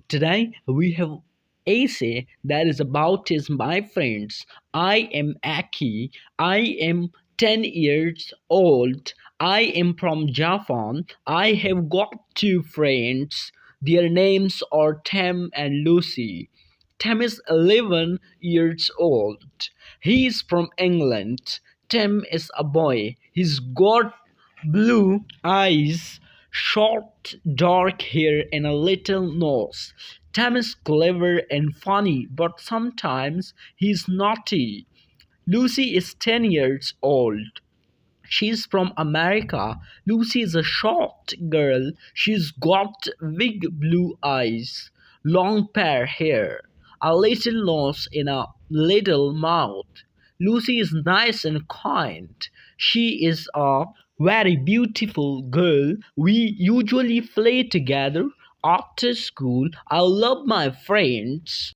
Today we have essay that is about is my friends. I am Aki. I am 10 years old. I am from Japan. I have got two friends. Their names are Tam and Lucy. Tam is 11 years old. He is from England. Tam is a boy. He's got blue eyes, short dark hair, and a little nose. Tam is clever and funny, but sometimes he's naughty. Lucy is 10 years old. She's from America. Lucy is a short girl. She's got big blue eyes, long fair hair, a little nose, and a little mouth. Lucy is nice and kind. She is a very beautiful girl. We usually play together after school. I love my friends.